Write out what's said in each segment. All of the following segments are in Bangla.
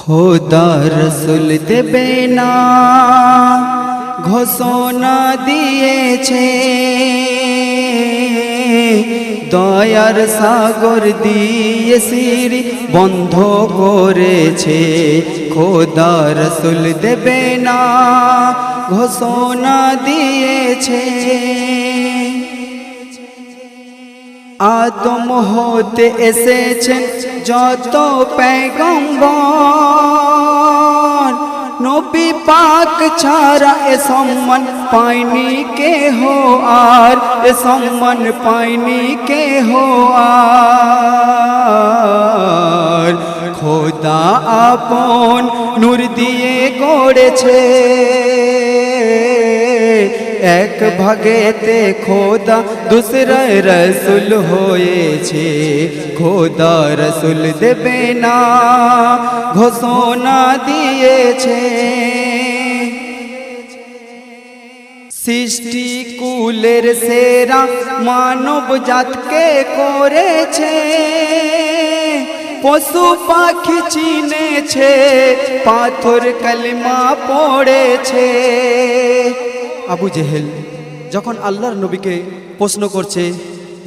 খোদা রসুল দেবে না ঘোষণা দিয়েছে, দয়ার সাগর দিয়ে সিঁড়ি বন্ধ করেছে। খোদা রসুল দেবে না ঘোষণা দিয়েছে। আদম হতে এসেছেন যত পয়গম্বর, নবী পাক ছাড়া এ সম্মান পায়নি কেহ আর, এ সম্মান পায়নি কেহ আর। খোদা আপন নূর দিয়ে গড়েছে, এক ভাগেতে খোদা দুসরা রসুল হয়েছে। খোদা রসুল দেবে না ঘোষণা দিয়েছে। সৃষ্টি কুলের সেরা মানব জাতকে করেছে, পশু পাখি চিনেছে, পাথর কলমা পড়েছে। আবু জেহেল যখন আল্লাহর নবীকে প্রশ্ন করছে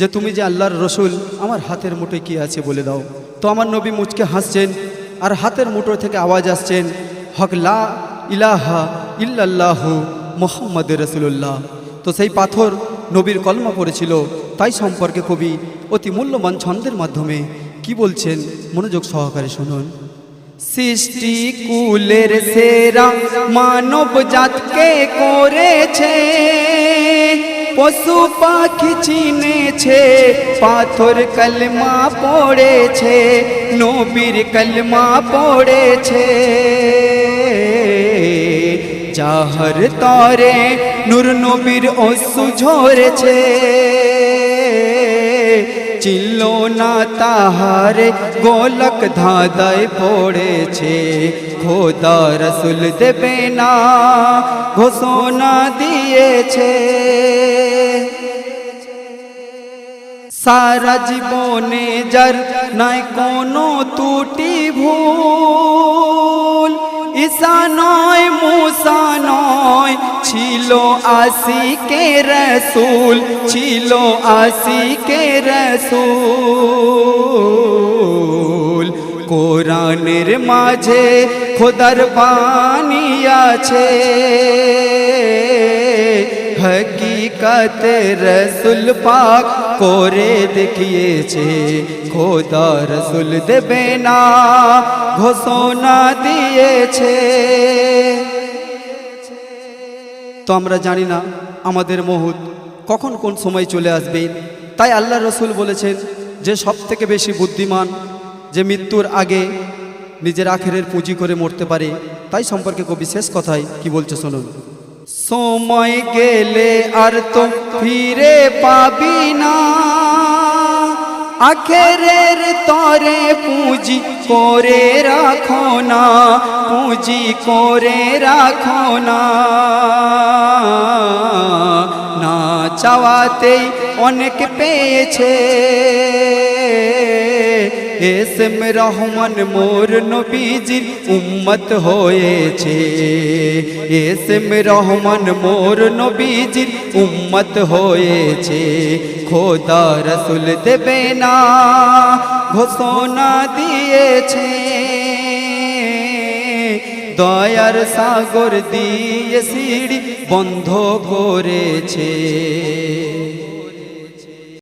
যে তুমি যে আল্লাহর রসুল, আমার হাতের মুঠোয় কি আছে বলে দাও, তো আমার নবী মুচকে হাসছেন আর হাতের মুঠো থেকে আওয়াজ আসছেন, হক লা ইলাহা ইল্লাল্লাহু মুহাম্মাদুর রাসূলুল্লাহ। তো সেই পাথর নবীর কলমা পড়েছিল। তাই সম্পর্কে কবি অতি মূল্যবান ছন্দের মাধ্যমে কি বলছেন, মনোযোগ সহকারে শুনুন। সৃষ্টি কুলের সেরা মানব জাতকে করেছে, পশু পাখি চিনেছে, পাথর কলমা পড়েছে, নবীর কলমা পড়েছে। যাহার তরে নূর নবীর অশ্রু ঝরেছে, চিনল না তাহারে গোলক ধাঁধায় পড়েছে। খোদা রসুল দেবে না ঘোষণা দিয়েছে। সারা জীবনে যার নাই কোনো ত্রুটি ভুল, ঈসা নয় মুসা নয়, ছিল আশিকে রসুল, ছিল আশিকে রসুল। কোরআনের মাঝে খোদার বাণী আছে, হকিকত রসুল পাক করে দেখিয়েছে। খোদা রসুল দেবে না ঘোষণা দিয়েছে। তো আমরা জানি না আমাদের মউত কখন কোন সময় চলে আসবে। তাই আল্লাহ রসুল বলেছেন যে সব থেকে বেশি বুদ্ধিমান যে মৃত্যুর আগে নিজের আখেরের পুঁজি করে মরতে পারে। তাই সম্পর্কে কবি শেষ কথায় কি বলছে শুনুন। সময় গেলে আর তো ফিরে পাবি না, আখেরের তরে পুঁজি করে রাখো না, পুঁজি করে রাখো না। না চাওয়াতেই অনেক পেয়েছে, এসম রহমান মোর নবীজির উম্মত হয়েছে, এসম রহমান মোর নবীজির উম্মত হয়েছে। খোদা রসুল দেবে না ঘোষণা দিয়েছে, দয়ার সাগর দিয়ে সিঁড়ি বন্ধ করেছে।